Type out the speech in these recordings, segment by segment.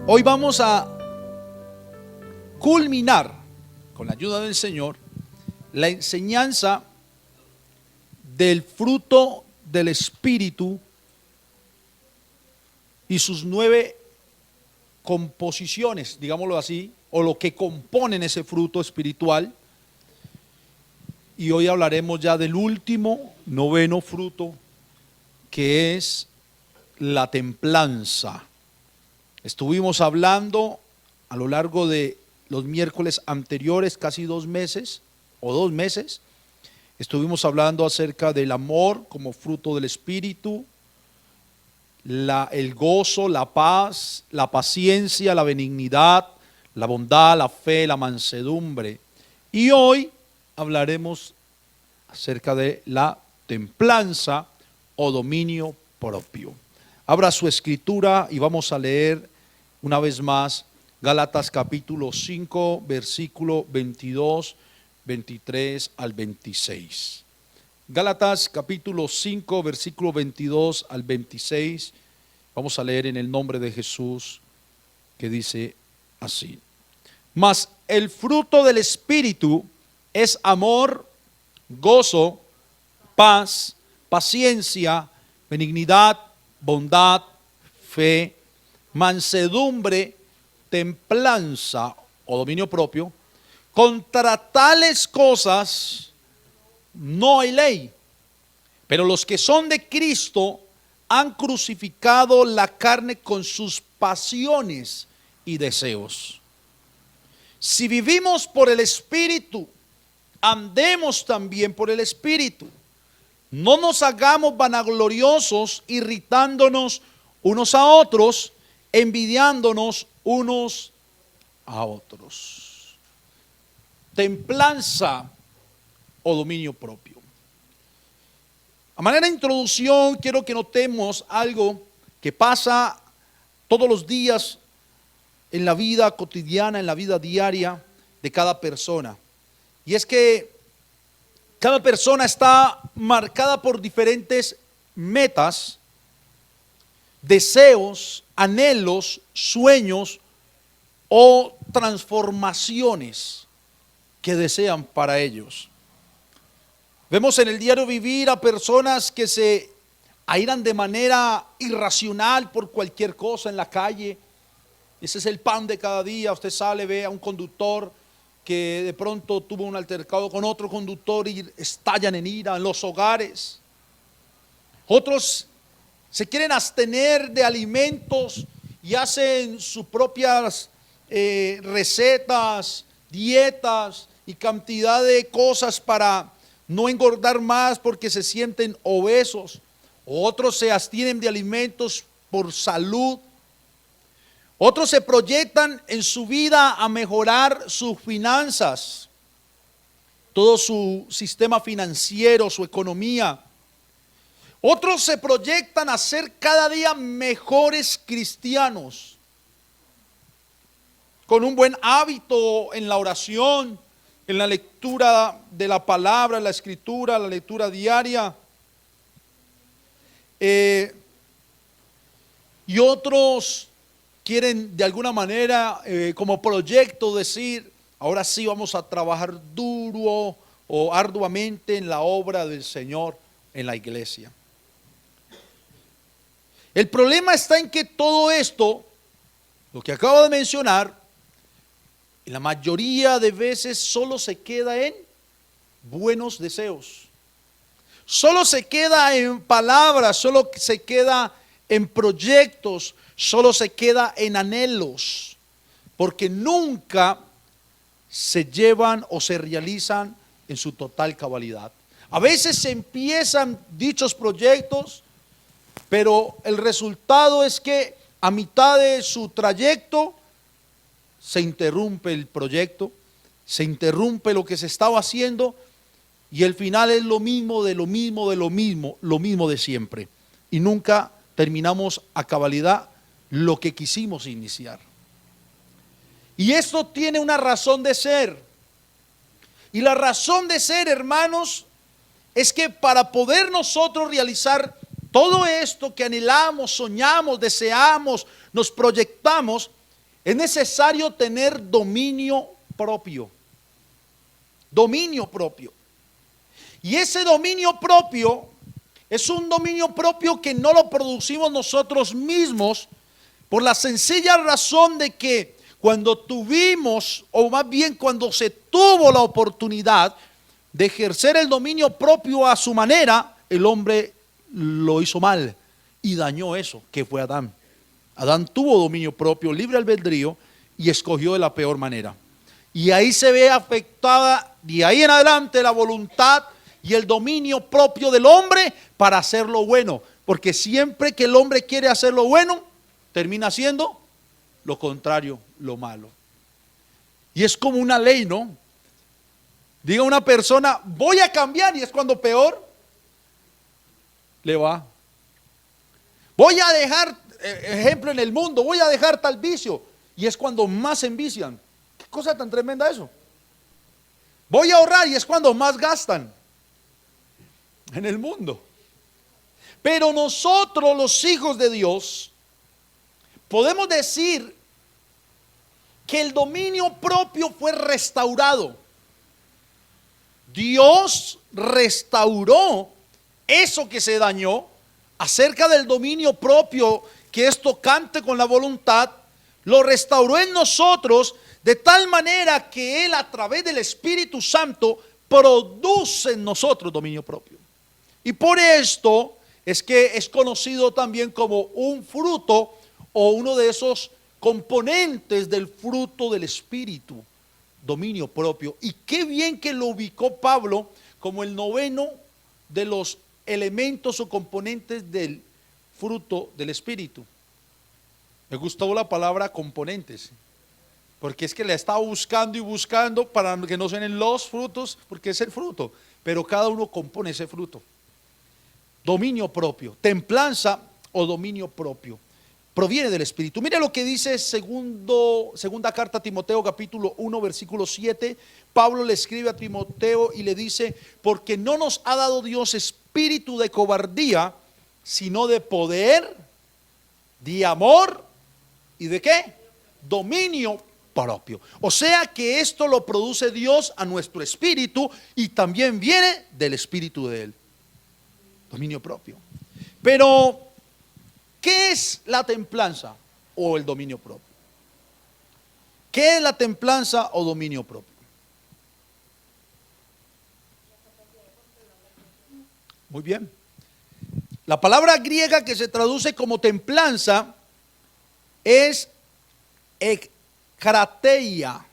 Hoy vamos a culminar, con la ayuda del Señor, la enseñanza del fruto del Espíritu y sus 9 composiciones, digámoslo así, o lo que componen ese fruto espiritual. Y hoy hablaremos ya del último, 9º fruto, que es la templanza. Estuvimos hablando a lo largo de los miércoles anteriores, casi 2 meses o 2 meses, estuvimos hablando acerca del amor como fruto del Espíritu, el gozo, la paz, la paciencia, la benignidad, la bondad, la fe, la mansedumbre. Y hoy hablaremos acerca de la templanza o dominio propio. Abra su escritura y vamos a leer una vez más Gálatas capítulo 5, versículo 22, 23 al 26. Gálatas capítulo 5, versículo 22 al 26. Vamos a leer en el nombre de Jesús, que dice así: Mas el fruto del Espíritu es amor, gozo, paz, paciencia, benignidad, bondad, fe, mansedumbre, templanza o dominio propio. Contra tales cosas no hay ley. Pero los que son de Cristo han crucificado la carne con sus pasiones y deseos. Si vivimos por el Espíritu, andemos también por el Espíritu. No nos hagamos vanagloriosos, irritándonos unos a otros, envidiándonos unos a otros. Templanza o dominio propio. A manera de introducción, quiero que notemos algo que pasa todos los días en la vida cotidiana, en la vida diaria de cada persona. Y es que cada persona está marcada por diferentes metas, deseos, anhelos, sueños o transformaciones que desean para ellos. Vemos en el diario vivir a personas que se airan de manera irracional por cualquier cosa en la calle. Ese es el pan de cada día. Usted sale, ve a un conductor que de pronto tuvo un altercado con otro conductor y estallan en ira. En los hogares, otros se quieren abstener de alimentos y hacen sus propias recetas, dietas y cantidad de cosas para no engordar más porque se sienten obesos. Otros se abstienen de alimentos por salud. Otros se proyectan en su vida a mejorar sus finanzas, todo su sistema financiero, su economía. Otros se proyectan a ser cada día mejores cristianos, con un buen hábito en la oración, en la lectura de la palabra, la escritura, la lectura diaria. Y otros quieren de alguna manera como proyecto decir: ahora sí vamos a trabajar duro o arduamente en la obra del Señor en la iglesia. El problema está en que todo esto, lo que acabo de mencionar, la mayoría de veces solo se queda en buenos deseos. Solo se queda en palabras, solo se queda en proyectos, solo se queda en anhelos, porque nunca se llevan o se realizan en su total cabalidad. A veces se empiezan dichos proyectos, pero el resultado es que a mitad de su trayecto se interrumpe el proyecto, se interrumpe lo que se estaba haciendo y el final es lo mismo de lo mismo de lo mismo, lo mismo de siempre. Y nunca terminamos a cabalidad lo que quisimos iniciar. Y esto tiene una razón de ser. Y la razón de ser, hermanos, es que para poder nosotros realizar todo esto que anhelamos, soñamos, deseamos, nos proyectamos, Es necesario tener dominio propio. Dominio propio. Y ese dominio propio es un dominio propio que no lo producimos nosotros mismos, por la sencilla razón de que cuando tuvimos, o más bien cuando se tuvo la oportunidad de ejercer el dominio propio a su manera, el hombre lo hizo mal y dañó eso, que fue Adán. Adán tuvo dominio propio, libre albedrío, y escogió de la peor manera. Y ahí se ve afectada, de ahí en adelante, la voluntad y el dominio propio del hombre para hacer lo bueno. Porque siempre que el hombre quiere hacer lo bueno, termina haciendo lo contrario, lo malo. Y es como una ley, ¿no? Diga una persona, voy a cambiar, y es cuando peor le va. Voy a dejar, ejemplo en el mundo, voy a dejar tal vicio, y es cuando más se envician. ¿Qué cosa tan tremenda eso? Voy a ahorrar, y es cuando más gastan en el mundo. Pero nosotros, los hijos de Dios, podemos decir que el dominio propio fue restaurado. Dios restauró eso que se dañó acerca del dominio propio, que es tocante con la voluntad. Lo restauró en nosotros de tal manera que Él, a través del Espíritu Santo, produce en nosotros dominio propio. Y por esto es que es conocido también como un fruto, o uno de esos componentes del fruto del Espíritu, dominio propio. Y qué bien que lo ubicó Pablo como el noveno de los elementos o componentes del fruto del Espíritu. Me gustó la palabra componentes, porque es que le estaba buscando y buscando para que no suenen los frutos, porque es el fruto, pero cada uno compone ese fruto. Dominio propio, templanza o dominio propio, proviene del Espíritu. Mire lo que dice segunda carta a Timoteo, capítulo 1, versículo 7. Pablo le escribe a Timoteo y le dice: porque no nos ha dado Dios espíritu de cobardía, sino de poder, de amor y de ¿qué? Dominio propio. O sea que esto lo produce Dios a nuestro espíritu, y también viene del espíritu de Él. Dominio propio. Pero ¿qué es la templanza o el dominio propio? ¿Qué es la templanza o dominio propio? Muy bien. La palabra griega que se traduce como templanza es ekkrateia,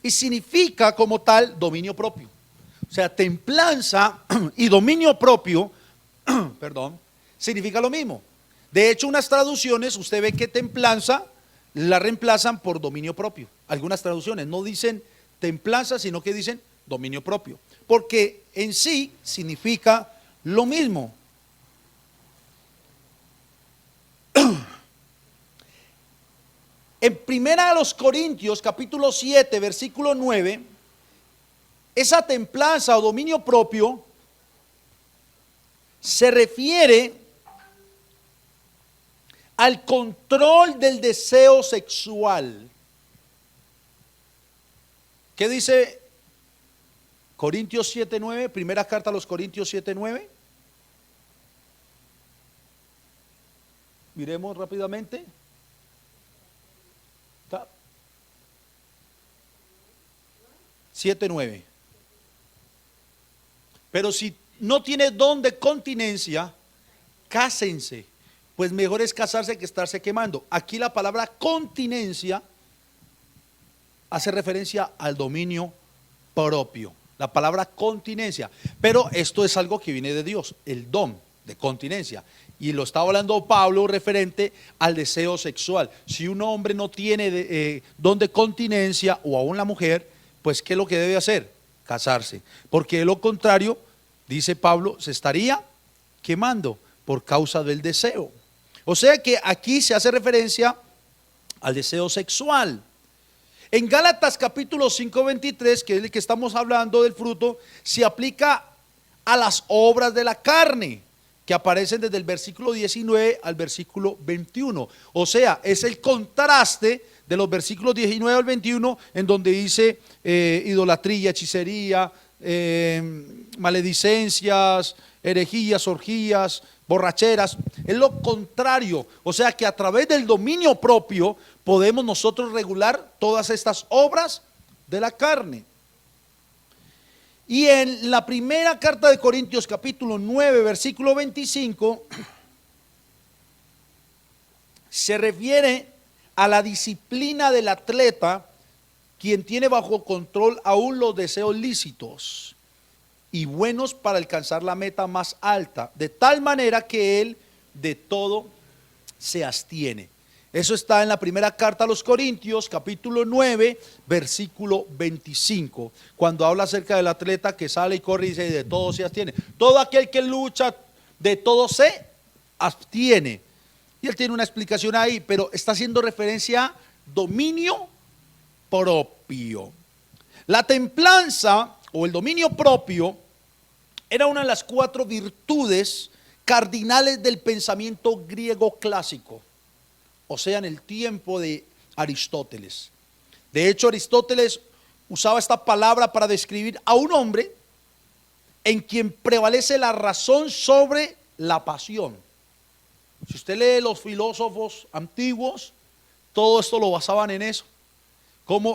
y significa como tal dominio propio. O sea, templanza y dominio propio, perdón, significa lo mismo. De hecho, unas traducciones, usted ve que templanza la reemplazan por dominio propio. Algunas traducciones no dicen templanza, sino que dicen dominio propio, porque en sí significa lo mismo. En primera de los Corintios, capítulo 7, versículo 9, esa templanza o dominio propio se refiere al control del deseo sexual. ¿Qué dice Corintios 7:9? Primera carta a los Corintios 7:9. Miremos rápidamente. 7:9. Pero si no tiene don de continencia, cásense, pues mejor es casarse que estarse quemando. Aquí la palabra continencia hace referencia al dominio propio. La palabra continencia. Pero esto es algo que viene de Dios, el don de continencia. Y lo está hablando Pablo referente al deseo sexual. Si un hombre no tiene don de continencia, o aún la mujer, pues ¿qué es lo que debe hacer? Casarse. Porque de lo contrario, dice Pablo, se estaría quemando por causa del deseo. O sea que aquí se hace referencia al deseo sexual. En Gálatas capítulo 5:23, que es el que estamos hablando del fruto, se aplica a las obras de la carne, que aparecen desde el versículo 19 al versículo 21. O sea, es el contraste de los versículos 19 al 21 en donde dice idolatría, hechicería, maledicencias, herejías, orgías, borracheras. Es lo contrario. O sea que a través del dominio propio podemos nosotros regular todas estas obras de la carne. Y en la primera carta de Corintios capítulo 9 versículo 25 se refiere a la disciplina del atleta, quien tiene bajo control aún los deseos lícitos y buenos para alcanzar la meta más alta, de tal manera que él de todo se abstiene. Eso está en la primera carta a los Corintios, capítulo 9, versículo 25, cuando habla acerca del atleta que sale y corre y dice, de todo se abstiene. Todo aquel que lucha, de todo se abstiene. Y él tiene una explicación ahí, pero está haciendo referencia a dominio propio. La templanza o el dominio propio era una de las 4 virtudes cardinales del pensamiento griego clásico. O sea, en el tiempo de Aristóteles. De hecho, Aristóteles usaba esta palabra para describir a un hombre en quien prevalece la razón sobre la pasión. Si usted lee los filósofos antiguos, todo esto lo basaban en eso.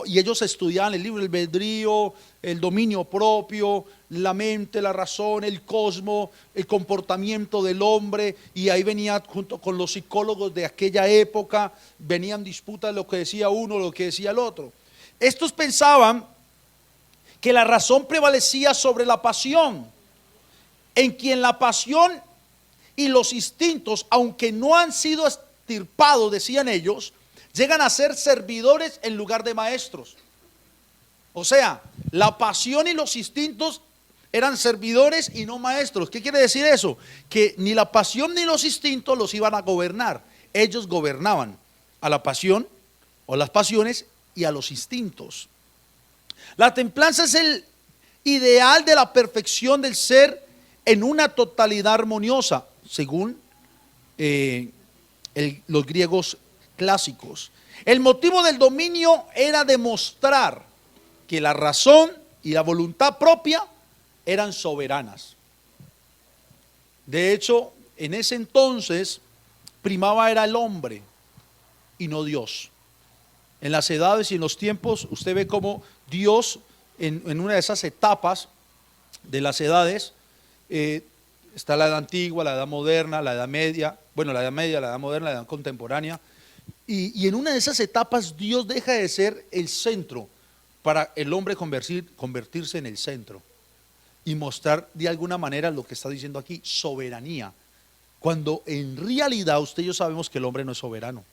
Y ellos estudiaban el libre albedrío, el dominio propio, la mente, la razón, el cosmos, el comportamiento del hombre, y ahí venía junto con los psicólogos de aquella época, venían disputas de lo que decía uno, lo que decía el otro. Estos pensaban que la razón prevalecía sobre la pasión, en quien la pasión y los instintos, aunque no han sido extirpados, decían ellos, llegan a ser servidores en lugar de maestros. O sea, la pasión y los instintos eran servidores y no maestros. ¿Qué quiere decir eso? Que ni la pasión ni los instintos los iban a gobernar. Ellos gobernaban a la pasión o las pasiones y a los instintos. La templanza es el ideal de la perfección del ser en una totalidad armoniosa, según los griegos clásicos. El motivo del dominio era demostrar que la razón y la voluntad propia eran soberanas. De hecho, en ese entonces primaba era el hombre y no Dios. En las edades y en los tiempos usted ve como Dios en una de esas etapas de las edades, está la edad antigua, la edad moderna, la edad media, bueno, la edad media, la edad moderna, la edad contemporánea. Y en una de esas etapas Dios deja de ser el centro para el hombre convertirse en el centro y mostrar de alguna manera lo que está diciendo aquí, soberanía, cuando en realidad usted y yo sabemos que el hombre no es soberano.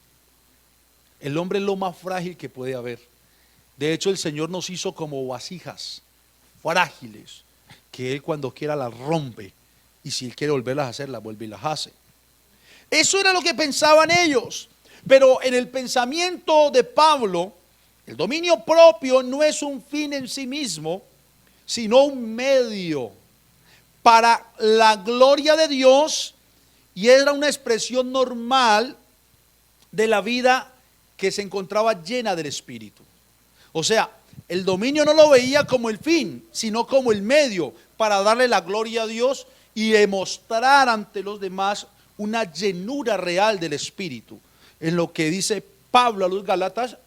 El hombre es lo más frágil que puede haber. De hecho, el Señor nos hizo como vasijas frágiles, que Él cuando quiera las rompe, y si Él quiere volverlas a hacer, las vuelve y las hace. Eso era lo que pensaban ellos. Pero en el pensamiento de Pablo, el dominio propio no es un fin en sí mismo, sino un medio para la gloria de Dios, y era una expresión normal de la vida que se encontraba llena del Espíritu. O sea, el dominio no lo veía como el fin, sino como el medio para darle la gloria a Dios y demostrar ante los demás una llenura real del Espíritu. En lo que dice Pablo a los Gálatas,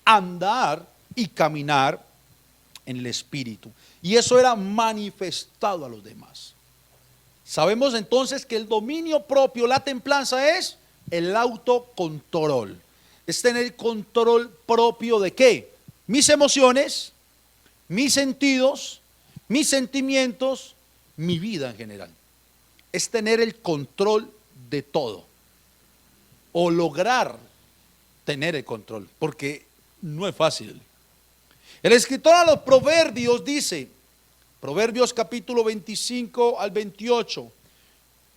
andar y caminar en el Espíritu. Y eso era manifestado a los demás. Sabemos entonces que el dominio propio, la templanza, es el autocontrol. Es tener control propio de ¿qué? Mis emociones, mis sentidos, mis sentimientos, mi vida en general. Es tener el control de todo. O lograr tener el control, porque no es fácil. El escritor a los Proverbios dice, Proverbios capítulo 25 al 28,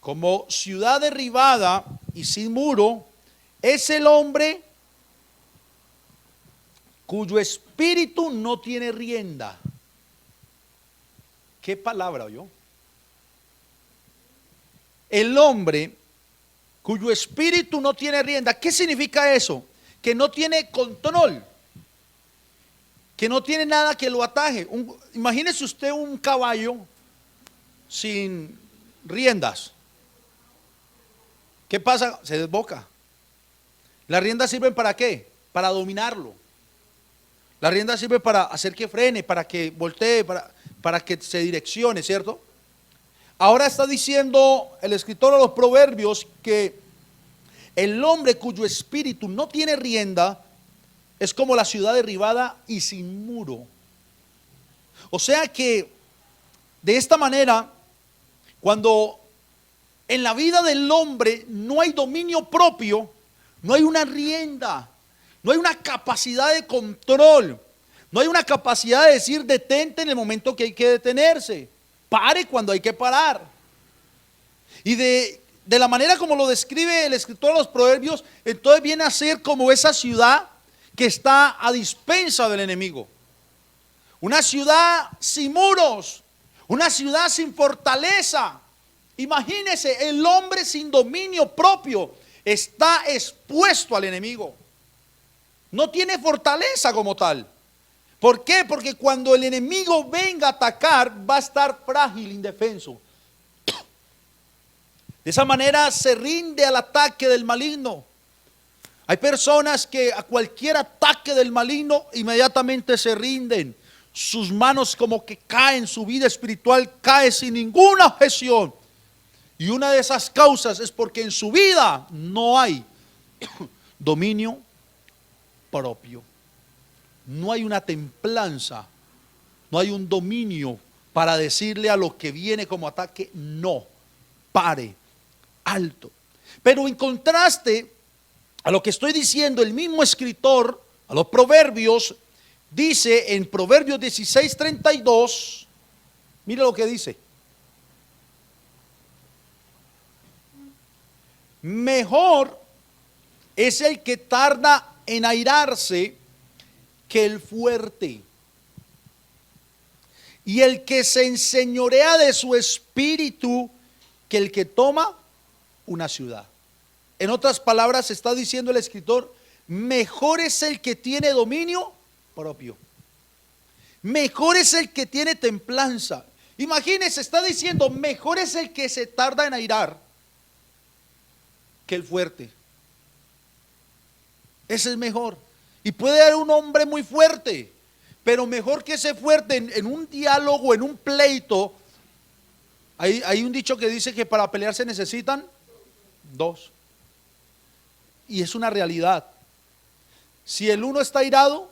como ciudad derribada y sin muro, es el hombre cuyo espíritu no tiene rienda. ¿Qué palabra oyó? el hombre cuyo espíritu no tiene rienda. ¿Qué significa eso? Que no tiene control, que no tiene nada que lo ataje. Imagínese usted un caballo sin riendas. ¿Qué pasa? Se desboca. ¿Las riendas sirven para qué? Para dominarlo. Las riendas sirven para hacer que frene, para que voltee, para que se direccione, ¿cierto? Ahora está diciendo el escritor de los Proverbios que el hombre cuyo espíritu no tiene rienda es como la ciudad derribada y sin muro. O sea que de esta manera, cuando en la vida del hombre no hay dominio propio, no hay una rienda, no hay una capacidad de control, no hay una capacidad de decir detente en el momento que hay que detenerse, pare cuando hay que parar. Y de la manera como lo describe el escritor de los Proverbios, entonces viene a ser como esa ciudad que está a dispensa del enemigo. Una ciudad sin muros, una ciudad sin fortaleza. Imagínese, el hombre sin dominio propio está expuesto al enemigo. No tiene fortaleza como tal. ¿Por qué? Porque cuando el enemigo venga a atacar, va a estar frágil, indefenso. De esa manera se rinde al ataque del maligno. Hay personas que a cualquier ataque del maligno inmediatamente se rinden. Sus manos como que caen, su vida espiritual cae sin ninguna objeción. Y una de esas causas es porque en su vida no hay dominio propio. No hay una templanza, no hay un dominio para decirle a lo que viene como ataque, no, pare, alto. Pero en contraste a lo que estoy diciendo, el mismo escritor a los Proverbios dice en Proverbios 16:32, mire lo que dice: mejor es el que tarda en airarse que el fuerte, y el que se enseñorea de su espíritu que el que toma una ciudad. En otras palabras, está diciendo el escritor, mejor es el que tiene dominio propio, mejor es el que tiene templanza. Imagínense, está diciendo, mejor es el que se tarda en airar que el fuerte. Ese es mejor. Y puede haber un hombre muy fuerte, pero mejor que ese fuerte en un diálogo, en un pleito. Hay un dicho que dice que para pelear se necesitan dos. Y es una realidad. Si el uno está airado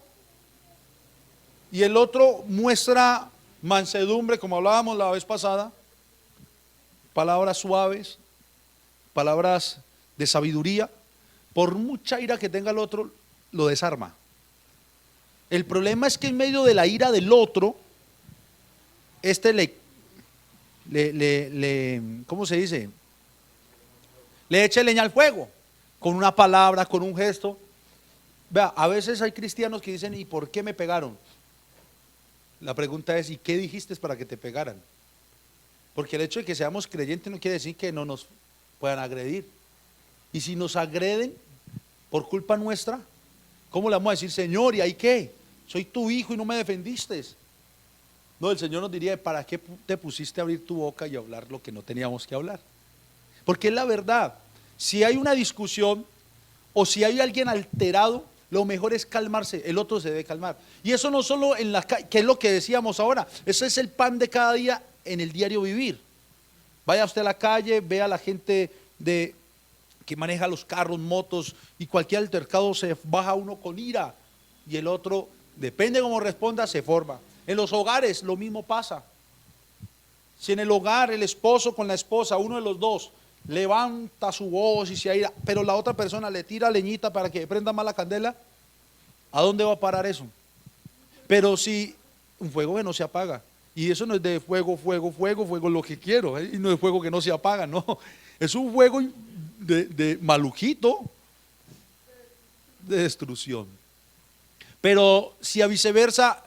y el otro muestra mansedumbre, como hablábamos la vez pasada, palabras suaves, palabras de sabiduría, por mucha ira que tenga el otro, lo desarma. El problema es que en medio de la ira del otro, ¿cómo se dice? Le echa leña al fuego, con una palabra, con un gesto. Vea, a veces hay cristianos que dicen, ¿y por qué me pegaron? La pregunta es, ¿y qué dijiste para que te pegaran? Porque el hecho de que seamos creyentes no quiere decir que no nos puedan agredir. Y si nos agreden por culpa nuestra, ¿cómo le vamos a decir, Señor, y ahí qué? Soy tu hijo y no me defendiste? No, el Señor nos diría, ¿para qué te pusiste a abrir tu boca y hablar lo que no teníamos que hablar? Porque es la verdad. Si hay una discusión o si hay alguien alterado, lo mejor es calmarse, el otro se debe calmar. Y eso no solo en la calle, que es lo que decíamos ahora, eso es el pan de cada día en el diario vivir. Vaya usted a la calle, vea a la gente que maneja los carros, motos, y cualquier altercado se baja uno con ira y el otro, depende cómo responda, se forma. En los hogares lo mismo pasa. Si en el hogar el esposo con la esposa, uno de los dos levanta su voz y se aira, pero la otra persona le tira leñita para que prenda más la candela, ¿a dónde va a parar eso? Pero si un fuego que no se apaga, y eso no es de fuego, lo que quiero, y no es fuego que no se apaga, no, es un fuego de malujito, de destrucción. Pero si a viceversa,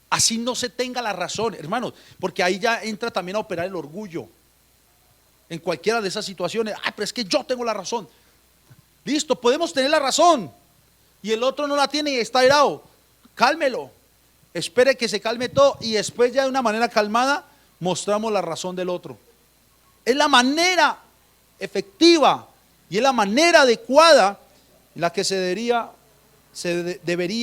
así no se tenga la razón, hermanos, porque ahí ya entra también a operar el orgullo. en cualquiera de esas situaciones. Ay, pero es que yo tengo la razón. Listo, podemos tener la razón y el otro no la tiene y está airado. Cálmelo, espere que se calme todo y después ya de una manera calmada mostramos la razón del otro. Es la manera efectiva y es la manera adecuada en la que se debería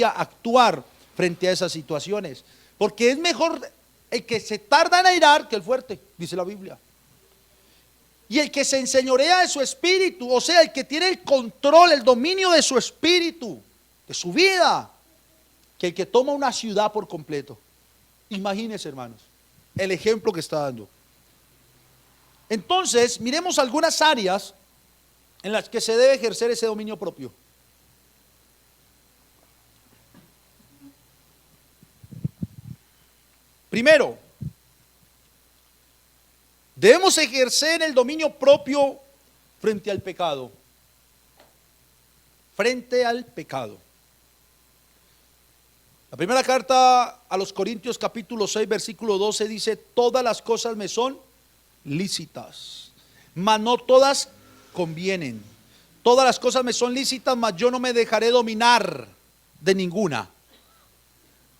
actuar frente a esas situaciones. Porque es mejor el que se tarda en airar que el fuerte, dice la Biblia. Y el que se enseñorea de su espíritu, o sea, el que tiene el control, el dominio de su espíritu, de su vida, que el que toma una ciudad por completo. Imagínense, hermanos, el ejemplo que está dando. Entonces, miremos algunas áreas en las que se debe ejercer ese dominio propio. Primero, debemos ejercer el dominio propio frente al pecado. Frente al pecado. La primera carta a los Corintios capítulo 6 versículo 12 dice: todas las cosas me son lícitas, mas no todas convienen. Todas las cosas me son lícitas, mas yo no me dejaré dominar de ninguna.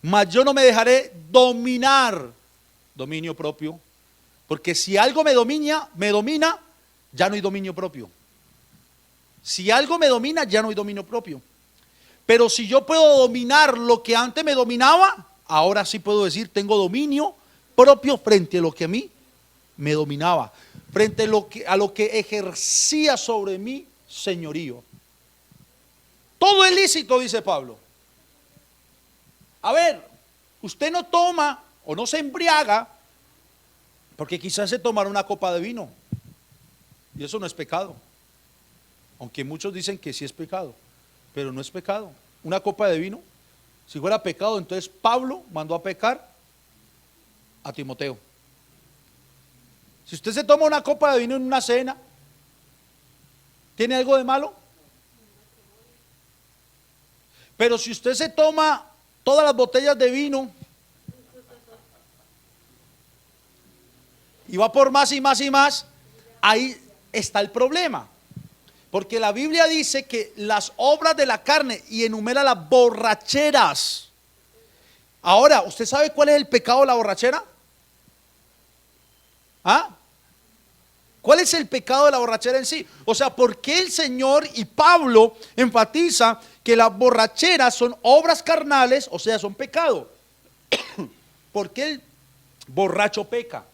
Mas yo no me dejaré dominar. Dominio propio. Porque si algo me domina, ya no hay dominio propio. Si algo me domina, ya no hay dominio propio. Pero si yo puedo dominar lo que antes me dominaba, ahora sí puedo decir, tengo dominio propio frente a lo que a mí me dominaba, frente a lo que ejercía sobre mí señorío. Todo es lícito, dice Pablo. A ver, usted no toma o no se embriaga porque quizás se tomará una copa de vino y eso no es pecado, aunque muchos dicen que sí es pecado, pero no es pecado. Una copa de vino, si fuera pecado, entonces Pablo mandó a pecar a Timoteo. Si usted se toma una copa de vino en una cena, ¿tiene algo de malo? Pero si usted se toma todas las botellas de vino y va por más y más y más, ahí está el problema. Porque la Biblia dice que las obras de la carne y enumera las borracheras. Ahora, ¿usted sabe cuál es el pecado de la borrachera? ¿Ah? ¿Cuál es el pecado de la borrachera en sí? O sea, ¿por qué el Señor y Pablo enfatiza que las borracheras son obras carnales, o sea, son pecado? ¿Por qué el borracho peca?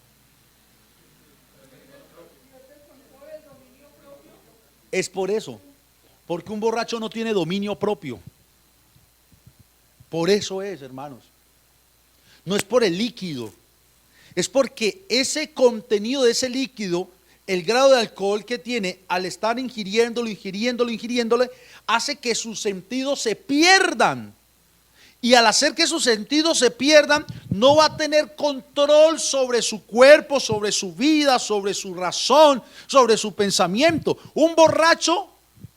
Es por eso, porque un borracho no tiene dominio propio. Por eso es, hermanos. No es por el líquido, es porque ese contenido de ese líquido, el grado de alcohol que tiene, al estar ingiriéndolo, hace que sus sentidos se pierdan. Y al hacer que sus sentidos se pierdan, no va a tener control sobre su cuerpo, sobre su vida, sobre su razón, sobre su pensamiento. Un borracho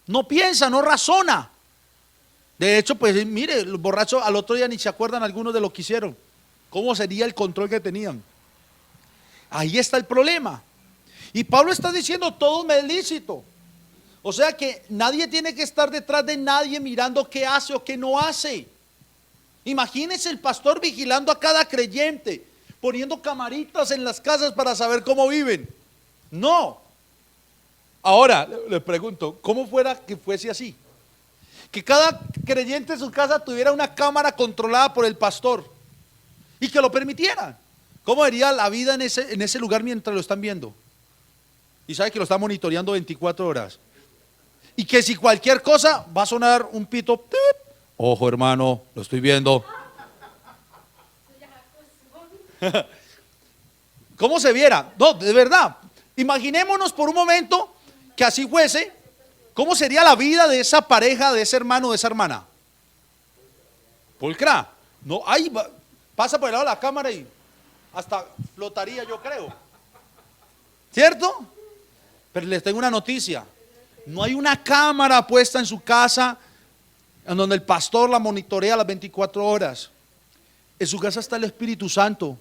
no piensa, no razona. De hecho, pues mire, los borrachos al otro día ni se acuerdan algunos de lo que hicieron. ¿Cómo sería el control que tenían? Ahí está el problema. Y Pablo está diciendo, todo me es lícito. O sea que nadie tiene que estar detrás de nadie mirando qué hace o qué no hace. Imagínense el pastor vigilando a cada creyente, poniendo camaritas en las casas para saber cómo viven. No. Ahora le pregunto, ¿cómo fuera que fuese así? Que cada creyente en su casa tuviera una cámara controlada por el pastor y que lo permitieran. ¿Cómo sería la vida en ese lugar mientras lo están viendo? Y sabe que lo está monitoreando 24 horas. Y que si cualquier cosa va a sonar un pito, ¡tip! Ojo, hermano, lo estoy viendo. ¿Cómo se viera? No, de verdad. Imaginémonos por un momento que así fuese. ¿Cómo sería la vida de esa pareja, de ese hermano, de esa hermana? Pulcra. No, ahí pasa por el lado de la cámara y hasta flotaría, yo creo. ¿Cierto? Pero les tengo una noticia. No hay una cámara puesta en su casa en donde el pastor la monitorea las 24 horas. En su casa está el Espíritu Santo.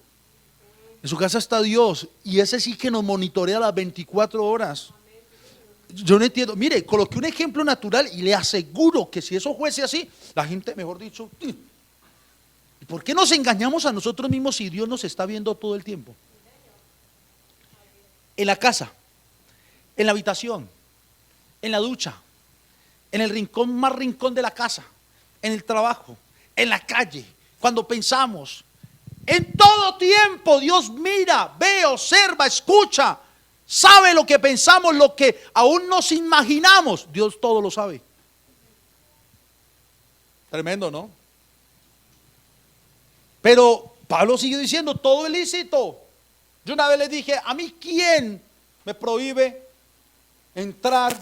En su casa está Dios y ese sí que nos monitorea las 24 horas. Yo no entiendo. Mire, coloqué un ejemplo natural y le aseguro que si eso fuese así, la gente, mejor dicho, ¿y por qué nos engañamos a nosotros mismos si Dios nos está viendo todo el tiempo? En la casa, en la habitación, en la ducha, en el rincón más rincón de la casa, en el trabajo, en la calle, cuando pensamos. En todo tiempo Dios mira, ve, observa, escucha, sabe lo que pensamos, lo que aún nos imaginamos. Dios todo lo sabe. Tremendo, ¿no? Pero Pablo sigue diciendo, todo es lícito. Yo una vez le dije, a mí ¿quién me prohíbe entrar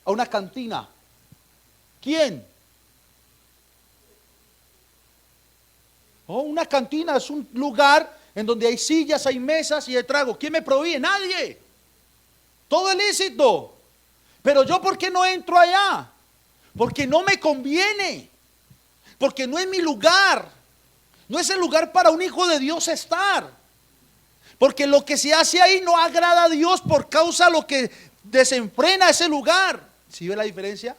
a una cantina? ¿Quién? Oh, una cantina es un lugar en donde hay sillas, hay mesas y hay trago. ¿Quién me prohíbe? Nadie. Todo es lícito. Pero yo, ¿por qué no entro allá? Porque no me conviene. Porque no es mi lugar. No es el lugar para un hijo de Dios estar. Porque lo que se hace ahí no agrada a Dios por causa de lo que desenfrena ese lugar. ¿Sí ve la diferencia?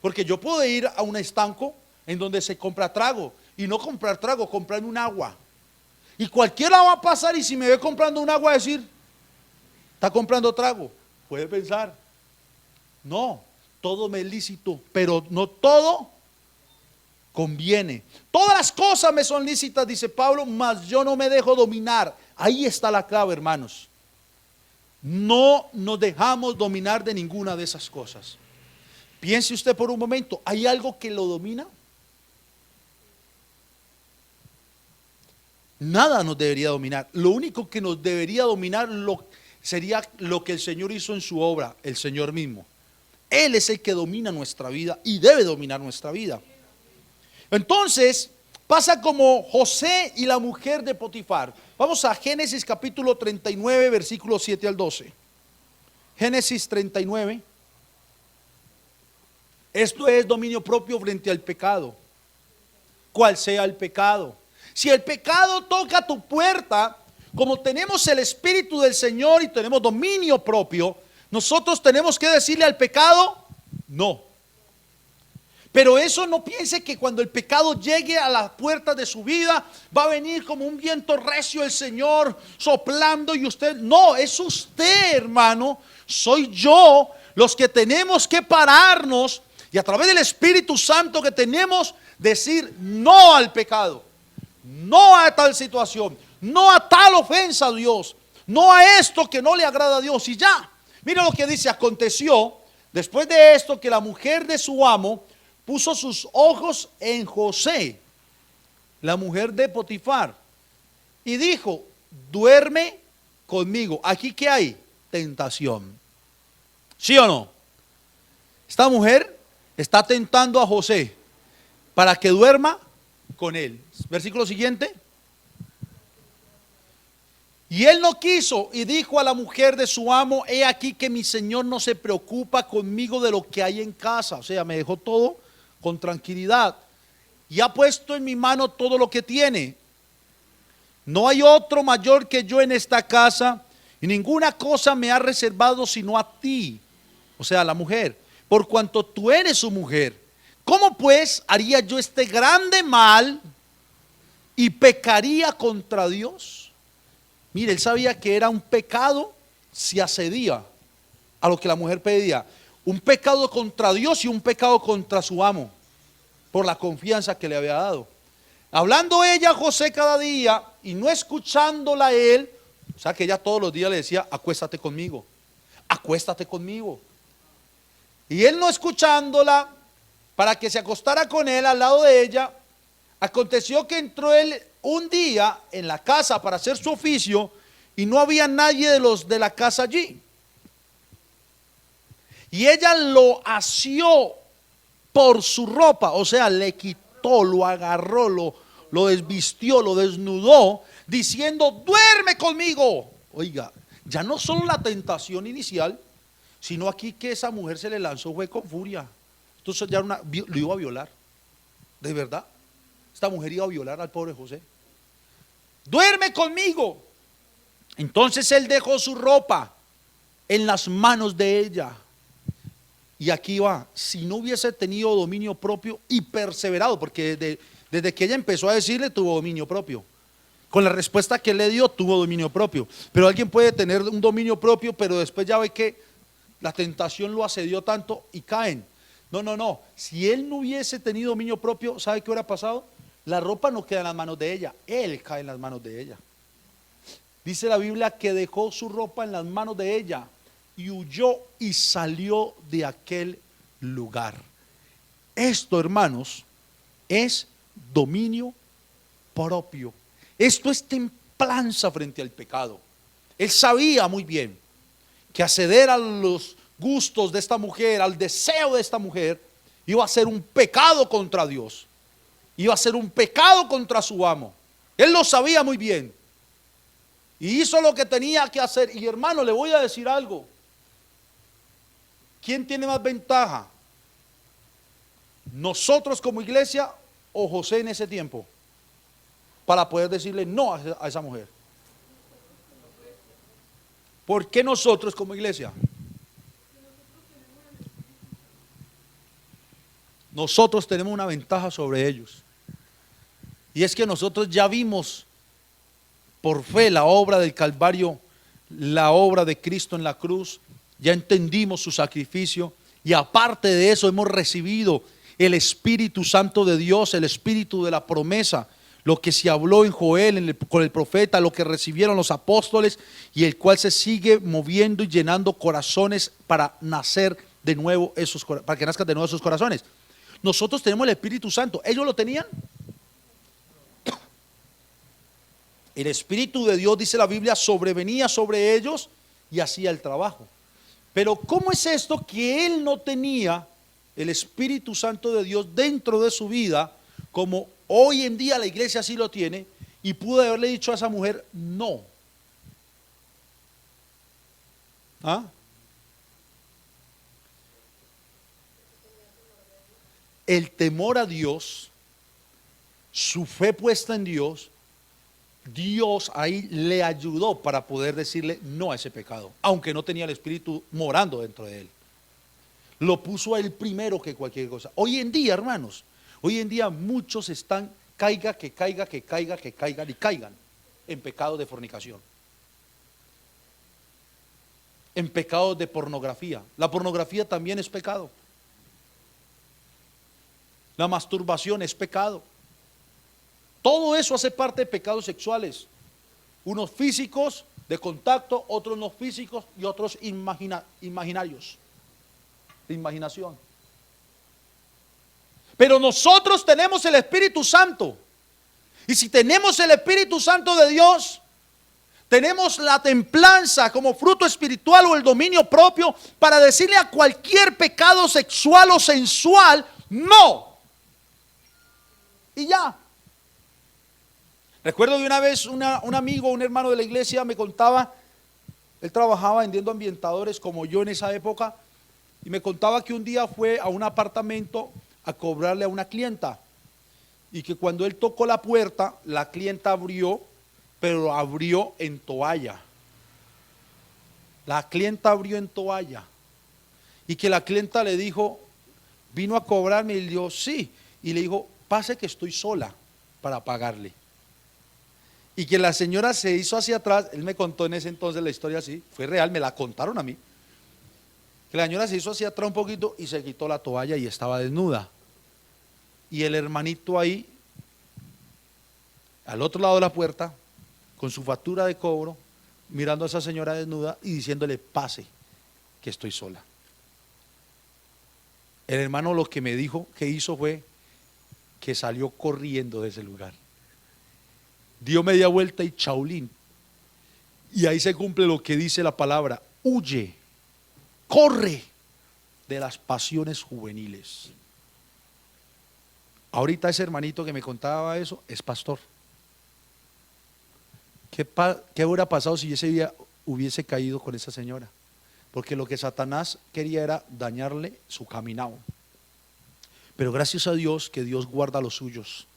Porque yo puedo ir a un estanco en donde se compra trago y no comprar trago, comprar un agua. Y cualquiera va a pasar y si me ve comprando un agua, decir, está comprando trago. Puede pensar, no, todo me es lícito, pero no todo conviene. Todas las cosas me son lícitas, dice Pablo, mas yo no me dejo dominar. Ahí está la clave, hermanos. No nos dejamos dominar de ninguna de esas cosas. Piense usted por un momento, ¿hay algo que lo domina? Nada nos debería dominar. Lo único que nos debería dominar sería lo que el Señor hizo en su obra, el Señor mismo. Él es el que domina nuestra vida y debe dominar nuestra vida. Entonces, pasa como José y la mujer de Potifar. Vamos a Génesis capítulo 39, versículos 7 al 12. Génesis 39. Esto es dominio propio frente al pecado. Cual sea el pecado. Si el pecado toca tu puerta, como tenemos el Espíritu del Señor y tenemos dominio propio, nosotros tenemos que decirle al pecado, no. Pero eso no piense que cuando el pecado llegue a las puertas de su vida, va a venir como un viento recio el Señor soplando y usted, no, es usted, hermano, soy yo, los que tenemos que pararnos y a través del Espíritu Santo que tenemos decir no al pecado. No a tal situación, no a tal ofensa a Dios, no a esto que no le agrada a Dios. Y ya, mira lo que dice, aconteció después de esto que la mujer de su amo puso sus ojos en José, la mujer de Potifar, y dijo, duerme conmigo. Aquí ¿qué hay? Tentación. ¿Sí o no? Esta mujer está tentando a José para que duerma con él. Versículo siguiente. Y él no quiso y dijo a la mujer de su amo, he aquí que mi señor no se preocupa conmigo de lo que hay en casa. O sea, me dejó todo con tranquilidad y ha puesto en mi mano todo lo que tiene. No hay otro mayor que yo en esta casa y ninguna cosa me ha reservado sino a ti. O sea, a la mujer, por cuanto tú eres su mujer. ¿Cómo pues haría yo este grande mal y pecaría contra Dios? Mire, él sabía que era un pecado si accedía a lo que la mujer pedía. Un pecado contra Dios y un pecado contra su amo, por la confianza que le había dado. Hablando ella a José cada día y no escuchándola a él, o sea que ella todos los días le decía, acuéstate conmigo, acuéstate conmigo. Y él no escuchándola, para que se acostara con él al lado de ella, aconteció que entró él un día en la casa para hacer su oficio y no había nadie de los de la casa allí. Y ella lo asió por su ropa, o sea, le quitó, lo agarró, lo desvistió, lo desnudó, diciendo, duerme conmigo. Oiga, ya no solo la tentación inicial, sino aquí que esa mujer se le lanzó fue con furia. Entonces ya lo iba a violar. ¿De verdad? Esta mujer iba a violar al pobre José. duerme conmigo. Entonces él dejó su ropa en las manos de ella. Y aquí va, si no hubiese tenido dominio propio y perseverado, porque desde que ella empezó a decirle, tuvo dominio propio. Con la respuesta que él le dio, tuvo dominio propio. Pero alguien puede tener un dominio propio, pero después ya ve que la tentación lo asedió tanto y caen. No. Si él no hubiese tenido dominio propio, ¿sabe qué hubiera pasado? La ropa no queda en las manos de ella, él cae en las manos de ella. Dice la Biblia que dejó su ropa en las manos de ella y huyó y salió de aquel lugar. Esto, hermanos, es dominio propio. Esto es templanza frente al pecado. Él sabía muy bien que acceder a los gustos de esta mujer, al deseo de esta mujer, iba a ser un pecado contra Dios. Iba a ser un pecado contra su amo. Él lo sabía muy bien. Y hizo lo que tenía que hacer. Y hermano, le voy a decir algo. ¿Quién tiene más ventaja? ¿Nosotros como iglesia o José en ese tiempo? Para poder decirle no a esa mujer. ¿Por qué nosotros como iglesia? Nosotros tenemos una ventaja sobre ellos. Y es que nosotros ya vimos por fe la obra del Calvario, la obra de Cristo en la cruz. Ya entendimos su sacrificio y aparte de eso hemos recibido el Espíritu Santo de Dios, el Espíritu de la promesa, lo que se habló en Joel con el profeta, lo que recibieron los apóstoles y el cual se sigue moviendo y llenando corazones para nacer de nuevo para que nazcan de nuevo esos corazones. Nosotros tenemos el Espíritu Santo, ¿ellos lo tenían? El Espíritu de Dios, dice la Biblia, sobrevenía sobre ellos y hacía el trabajo. Pero ¿cómo es esto que él no tenía el Espíritu Santo de Dios dentro de su vida, como hoy en día la iglesia sí lo tiene, y pudo haberle dicho a esa mujer no? ¿Ah? El temor a Dios, su fe puesta en Dios, Dios ahí le ayudó para poder decirle no a ese pecado, aunque no tenía el Espíritu morando dentro de él. Lo puso a él primero que cualquier cosa. Hoy en día, hermanos, hoy en día muchos están caigan en pecado de fornicación, en pecado de pornografía. La pornografía también es pecado. La masturbación es pecado. Todo eso hace parte de pecados sexuales. Unos físicos de contacto, otros no físicos y otros imaginarios, de imaginación. Pero nosotros tenemos el Espíritu Santo. Y si tenemos el Espíritu Santo de Dios, tenemos la templanza como fruto espiritual o el dominio propio para decirle a cualquier pecado sexual o sensual no. Y ya. Recuerdo que una vez un amigo, un hermano de la iglesia me contaba, él trabajaba vendiendo ambientadores como yo en esa época, y me contaba que un día fue a un apartamento a cobrarle a una clienta, y que cuando él tocó la puerta, la clienta abrió, pero abrió en toalla. La clienta abrió en toalla, y que la clienta le dijo, ¿vino a cobrarme? Y le dijo, sí, y le dijo, pase que estoy sola para pagarle. Y que la señora se hizo hacia atrás, él me contó en ese entonces la historia así, fue real, me la contaron a mí, que la señora se hizo hacia atrás un poquito y se quitó la toalla y estaba desnuda. Y el hermanito ahí, al otro lado de la puerta, con su factura de cobro, mirando a esa señora desnuda y diciéndole, pase, que estoy sola. El hermano lo que me dijo que hizo fue que salió corriendo de ese lugar. Dio media vuelta y chaulín. Y ahí se cumple lo que dice la palabra: huye, corre de las pasiones juveniles. Ahorita ese hermanito que me contaba eso es pastor. ¿Qué hubiera pasado si ese día hubiese caído con esa señora? Porque lo que Satanás quería era dañarle su caminado. Pero gracias a Dios que Dios guarda a los suyos.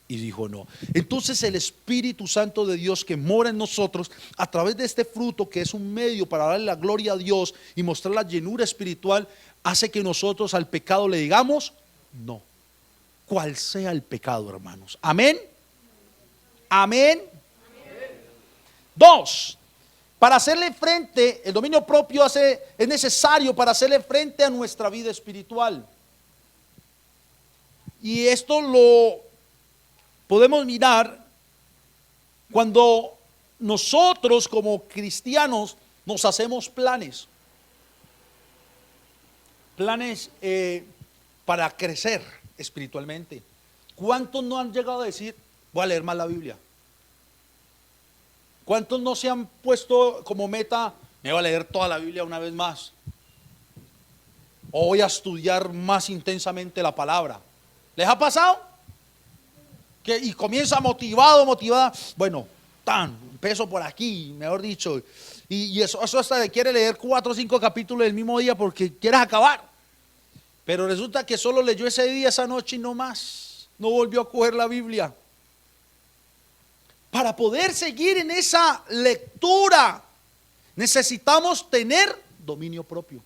Y dijo no. Entonces el Espíritu Santo de Dios que mora en nosotros, a través de este fruto que es un medio para darle la gloria a Dios y mostrar la llenura espiritual, hace que nosotros al pecado le digamos no. Cual sea el pecado, hermanos. Amén. Amén. Dos, para hacerle frente, el dominio propio es necesario para hacerle frente a nuestra vida espiritual. Y esto lo podemos mirar cuando nosotros como cristianos nos hacemos planes para crecer espiritualmente. ¿Cuántos no han llegado a decir, voy a leer más la Biblia? ¿Cuántos no se han puesto como meta, me voy a leer toda la Biblia una vez más? O voy a estudiar más intensamente la palabra. ¿Les ha pasado? Y comienza motivada, bueno, empiezo por aquí, mejor dicho, y eso hasta quiere leer 4 o 5 capítulos del mismo día porque quieres acabar, pero resulta que solo leyó ese día, esa noche y no más, no volvió a coger la Biblia. Para poder seguir en esa lectura necesitamos tener dominio propio.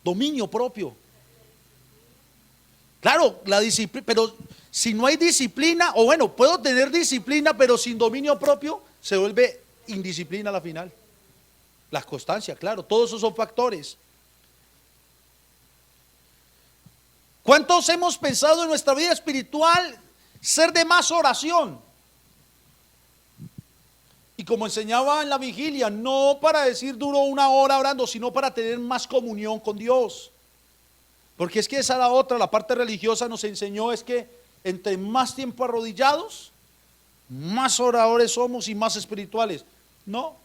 Dominio propio. Claro, la disciplina, pero si no hay disciplina, o bueno, puedo tener disciplina, pero sin dominio propio, se vuelve indisciplina a la final. La constancia, claro, todos esos son factores. ¿Cuántos hemos pensado en nuestra vida espiritual ser de más oración? Y como enseñaba en la vigilia, no para decir duro 1 hora orando, sino para tener más comunión con Dios. Porque es que esa era otra, la parte religiosa nos enseñó es que entre más tiempo arrodillados, más oradores somos y más espirituales. No,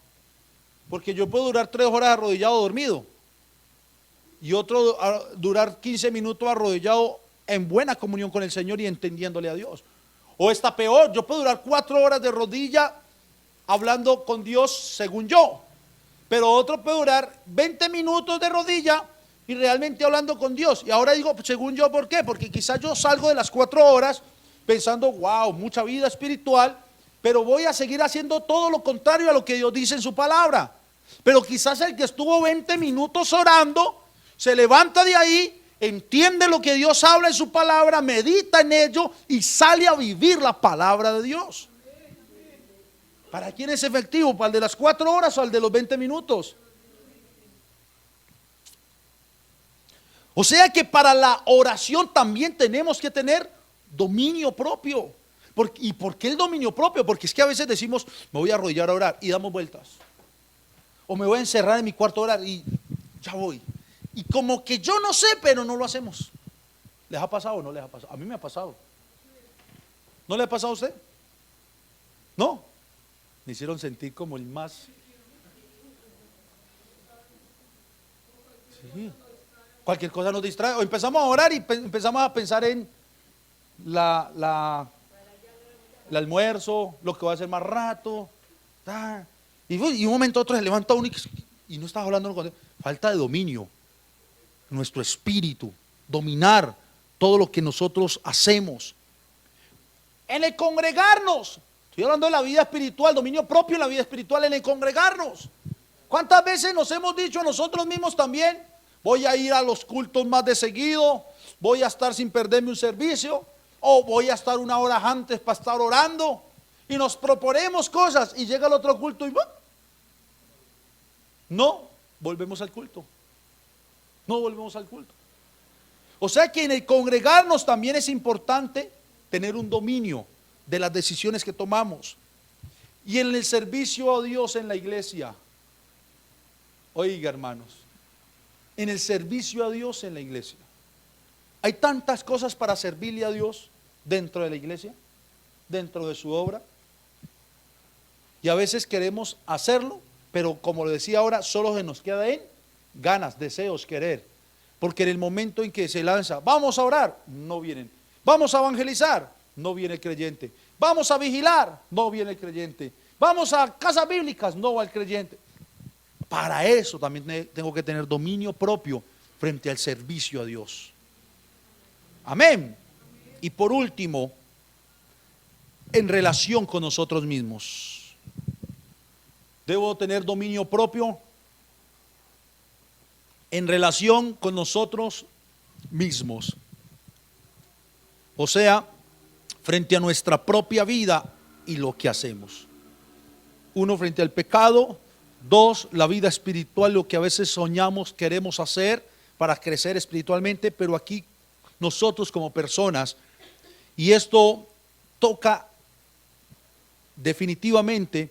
porque yo puedo durar 3 horas arrodillado dormido y otro durar 15 minutos arrodillado en buena comunión con el Señor y entendiéndole a Dios. O está peor, yo puedo durar 4 horas de rodilla hablando con Dios según yo, pero otro puede durar 20 minutos de rodilla y realmente hablando con Dios. Y ahora digo, según yo, ¿por qué? Porque quizás yo salgo de las 4 horas pensando, wow, mucha vida espiritual, pero voy a seguir haciendo todo lo contrario a lo que Dios dice en su palabra. Pero quizás el que estuvo 20 minutos orando, se levanta de ahí, entiende lo que Dios habla en su palabra, medita en ello y sale a vivir la palabra de Dios. ¿Para quién es efectivo? ¿Para el de las 4 horas o al de los 20 minutos? O sea que para la oración también tenemos que tener dominio propio. ¿Y por qué el dominio propio? Porque es que a veces decimos, me voy a arrodillar a orar y damos vueltas. O me voy a encerrar en mi cuarto a orar y ya voy. Y como que yo no sé, pero no lo hacemos. ¿Les ha pasado o no les ha pasado? A mí me ha pasado. ¿No le ha pasado a usted? ¿No? Me hicieron sentir como el más. Sí. Cualquier cosa nos distrae. O empezamos a orar y empezamos a pensar en el almuerzo, lo que va a hacer más rato. Y un momento a otro se levanta uno y no estás hablando con él. Falta de dominio. Nuestro espíritu, dominar todo lo que nosotros hacemos. En el congregarnos. Estoy hablando de la vida espiritual, dominio propio en la vida espiritual, en el congregarnos. ¿Cuántas veces nos hemos dicho a nosotros mismos también? Voy a ir a los cultos más de seguido, voy a estar sin perderme un servicio, o voy a estar 1 hora antes para estar orando, y nos proponemos cosas, y llega el otro culto y no volvemos al culto. No volvemos al culto. O sea que en el congregarnos también es importante tener un dominio de las decisiones que tomamos. Y en el servicio a Dios en la iglesia, oiga hermanos, en el servicio a Dios en la iglesia, hay tantas cosas para servirle a Dios dentro de la iglesia, dentro de su obra, y a veces queremos hacerlo, pero como lo decía ahora, solo se nos queda en ganas, deseos, querer, porque en el momento en que se lanza, vamos a orar, no vienen, vamos a evangelizar, no viene el creyente, vamos a vigilar, no viene el creyente, vamos a casas bíblicas, no va el creyente. Para eso también tengo que tener dominio propio frente al servicio a Dios. Amén. Y por último, en relación con nosotros mismos. Debo tener dominio propio en relación con nosotros mismos. O sea, frente a nuestra propia vida y lo que hacemos. 1, frente al pecado. 2, la vida espiritual, lo que a veces soñamos, queremos hacer para crecer espiritualmente, pero aquí nosotros como personas, y esto toca definitivamente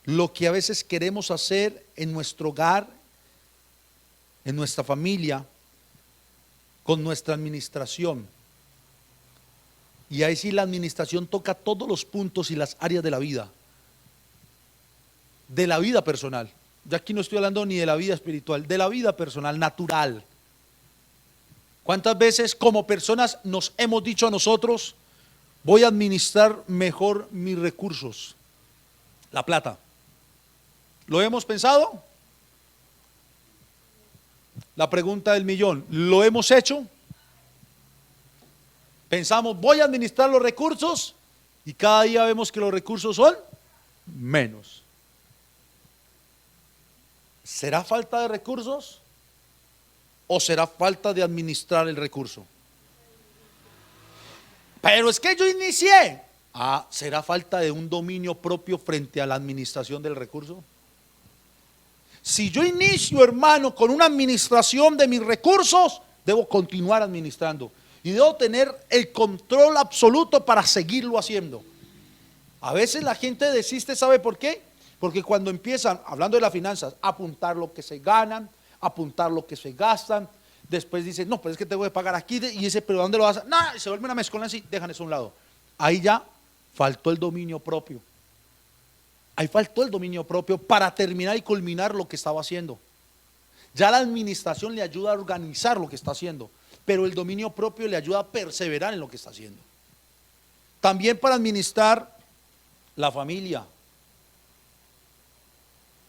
lo que a veces queremos hacer en nuestro hogar, en nuestra familia, con nuestra administración. Y ahí sí la administración toca todos los puntos y las áreas de la vida personal. Yo aquí no estoy hablando ni de la vida espiritual, de la vida personal, natural. ¿Cuántas veces como personas nos hemos dicho a nosotros, voy a administrar mejor mis recursos, la plata? ¿Lo hemos pensado? La pregunta del millón, ¿lo hemos hecho? Pensamos, voy a administrar los recursos y cada día vemos que los recursos son menos. ¿Será falta de recursos o será falta de administrar el recurso? Pero es que yo inicié. ¿Será falta de un dominio propio frente a la administración del recurso? Si yo inicio, hermano, con una administración de mis recursos, debo continuar administrando y debo tener el control absoluto para seguirlo haciendo. A veces la gente desiste, ¿sabe por qué? Porque cuando empiezan, hablando de las finanzas, a apuntar lo que se ganan, apuntar lo que se gastan, después dicen, no, pues es que tengo que pagar aquí, y dice, pero ¿dónde lo vas a hacer? No, se vuelve una mezcolanza y dejan eso a un lado. Ahí ya faltó el dominio propio. Ahí faltó el dominio propio para terminar y culminar lo que estaba haciendo. Ya la administración le ayuda a organizar lo que está haciendo, pero el dominio propio le ayuda a perseverar en lo que está haciendo. También para administrar la familia,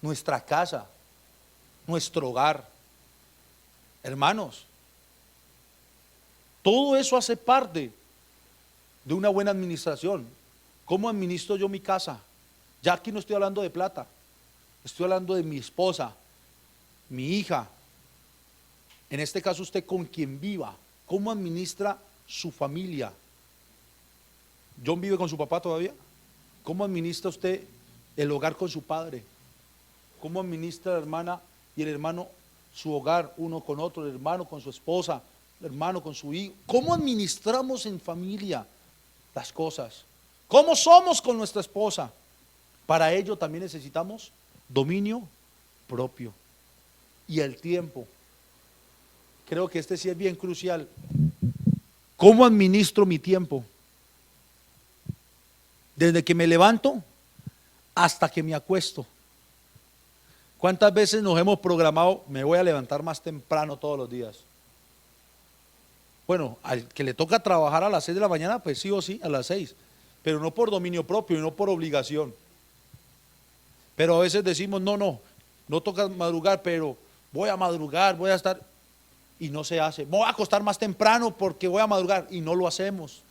nuestra casa, nuestro hogar. Hermanos, todo eso hace parte de una buena administración. ¿Cómo administro yo mi casa? Ya aquí no estoy hablando de plata, estoy hablando de mi esposa, mi hija, en este caso usted con quien viva. ¿Cómo administra su familia? ¿John vive con su papá todavía? ¿Cómo administra usted el hogar con su padre? ¿Cómo administra la hermana y el hermano su hogar uno con otro, el hermano con su esposa, el hermano con su hijo? ¿Cómo administramos en familia las cosas? ¿Cómo somos con nuestra esposa? Para ello también necesitamos dominio propio y el tiempo. Creo que este sí es bien crucial. ¿Cómo administro mi tiempo? Desde que me levanto hasta que me acuesto. ¿Cuántas veces nos hemos programado, me voy a levantar más temprano todos los días? Bueno, al que le toca trabajar a las 6 de la mañana, pues sí o sí, a las 6, pero no por dominio propio y no por obligación. Pero a veces decimos, no toca madrugar, pero voy a madrugar, voy a estar, y no se hace. Voy a acostar más temprano porque voy a madrugar, y no lo hacemos.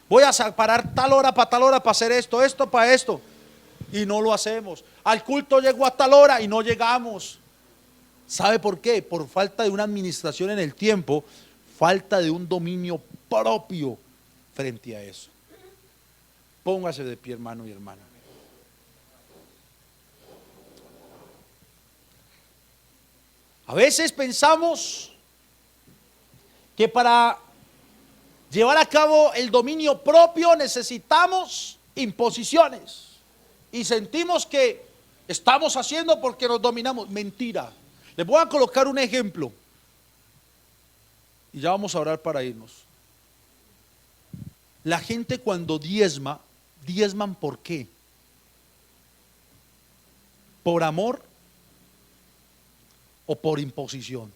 Voy a parar tal hora para hacer esto para esto, y no lo hacemos. Al culto llego a tal hora y no llegamos. ¿Sabe por qué? Por falta de una administración en el tiempo, falta de un dominio propio frente a eso. Póngase de pie, hermano y hermana. A veces pensamos que para llevar a cabo el dominio propio necesitamos imposiciones y sentimos que estamos haciendo porque nos dominamos. Mentira. Les voy a colocar un ejemplo y ya vamos a orar para irnos. La gente cuando diezman ¿por qué? ¿Por amor o por imposición?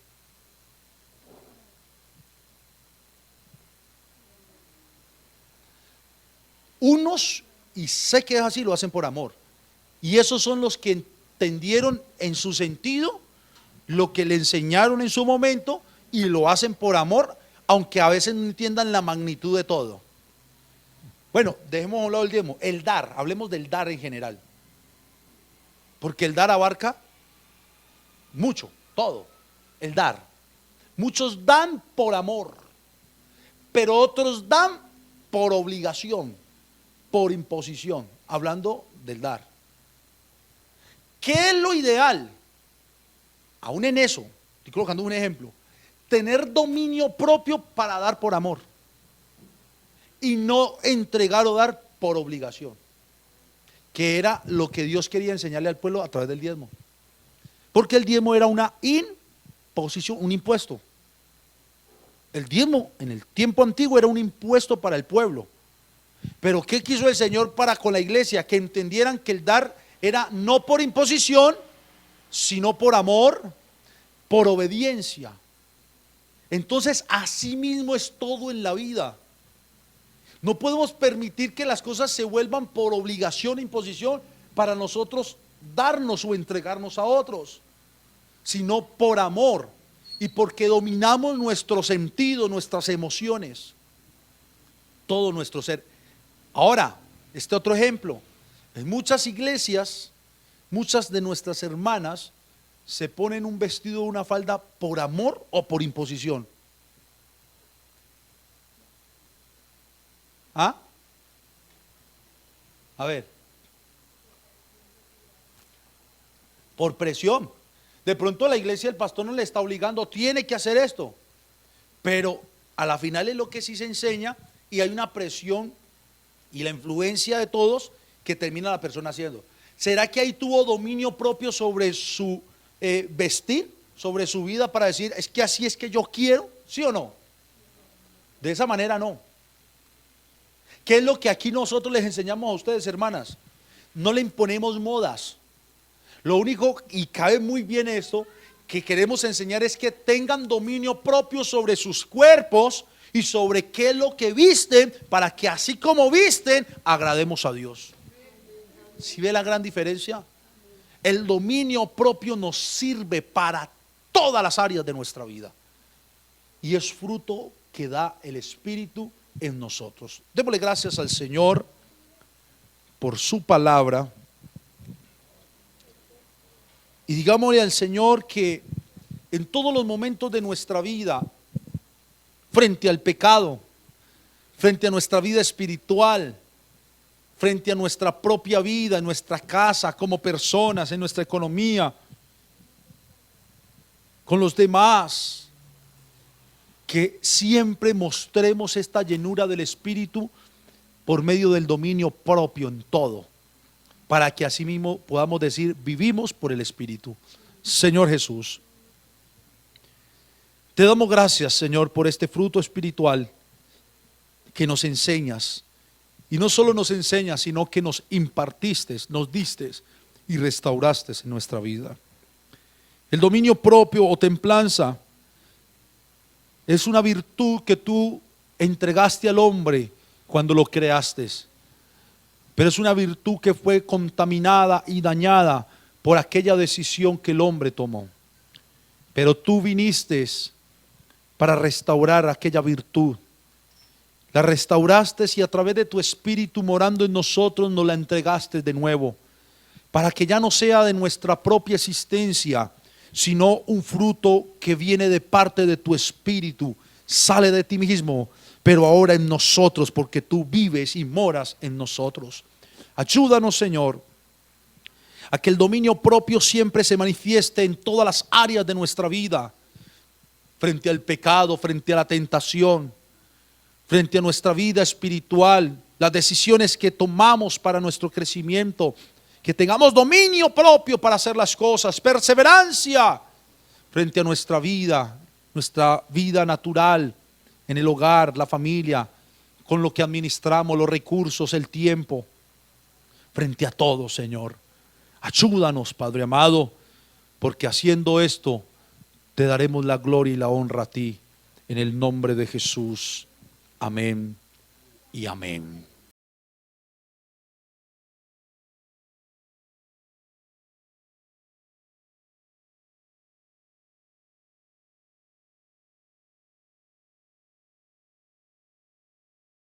Unos, y sé que es así, lo hacen por amor, y esos son los que entendieron en su sentido lo que le enseñaron en su momento y lo hacen por amor aunque a veces no entiendan la magnitud de todo. Bueno, dejemos a un lado el diezmo. El dar, hablemos del dar en general. Porque el dar abarca mucho, todo. El dar. Muchos dan por amor, pero otros dan por obligación, por imposición. Hablando del dar. ¿Qué es lo ideal? Aún en eso, estoy colocando un ejemplo. Tener dominio propio para dar por amor y no entregar o dar por obligación, que era lo que Dios quería enseñarle al pueblo a través del diezmo. Porque el diezmo era una imposición, un impuesto. El diezmo en el tiempo antiguo era un impuesto para el pueblo. Pero ¿qué quiso el Señor para con la iglesia? Que entendieran que el dar era no por imposición, sino por amor, por obediencia. Entonces, así mismo es todo en la vida. No podemos permitir que las cosas se vuelvan por obligación e imposición para nosotros darnos o entregarnos a otros, sino por amor y porque dominamos nuestro sentido, nuestras emociones, todo nuestro ser. Ahora, este otro ejemplo, en muchas iglesias, muchas de nuestras hermanas se ponen un vestido o una falda por amor o por imposición. ¿Ah? A ver. Por presión. De pronto la iglesia, el pastor no le está obligando, tiene que hacer esto. Pero a la final es lo que sí se enseña y hay una presión y la influencia de todos que termina la persona haciendo. ¿Será que ahí tuvo dominio propio sobre su vestir, sobre su vida para decir, es que así es que yo quiero? ¿Sí o no? De esa manera no. ¿Qué es lo que aquí nosotros les enseñamos a ustedes, hermanas? No le imponemos modas. Lo único, y cabe muy bien esto, que queremos enseñar es que tengan dominio propio sobre sus cuerpos y sobre qué es lo que visten, para que así como visten, agrademos a Dios. ¿Sí ve la gran diferencia? El dominio propio nos sirve para todas las áreas de nuestra vida y es fruto que da el Espíritu en nosotros. Démosle gracias al Señor por su palabra y digámosle al Señor que en todos los momentos de nuestra vida, frente al pecado, frente a nuestra vida espiritual, frente a nuestra propia vida, en nuestra casa, como personas, en nuestra economía, con los demás, que siempre mostremos esta llenura del Espíritu por medio del dominio propio en todo, para que así mismo podamos decir, vivimos por el Espíritu. Señor Jesús, te damos gracias, Señor, por este fruto espiritual que nos enseñas. Y no solo nos enseñas, sino que nos impartiste, nos diste y restauraste en nuestra vida. El dominio propio o templanza es una virtud que tú entregaste al hombre cuando lo creaste. Pero es una virtud que fue contaminada y dañada por aquella decisión que el hombre tomó. Pero tú viniste para restaurar aquella virtud. La restauraste y a través de tu Espíritu morando en nosotros nos la entregaste de nuevo, para que ya no sea de nuestra propia existencia, sino un fruto que viene de parte de tu Espíritu, sale de ti mismo, pero ahora en nosotros, porque tú vives y moras en nosotros. Ayúdanos, Señor, a que el dominio propio siempre se manifieste en todas las áreas de nuestra vida, frente al pecado, frente a la tentación, frente a nuestra vida espiritual, las decisiones que tomamos para nuestro crecimiento, que tengamos dominio propio para hacer las cosas, perseverancia frente a nuestra vida natural, en el hogar, la familia, con lo que administramos, los recursos, el tiempo, frente a todo, Señor. Ayúdanos, Padre amado, porque haciendo esto te daremos la gloria y la honra a ti, en el nombre de Jesús. Amén y amén.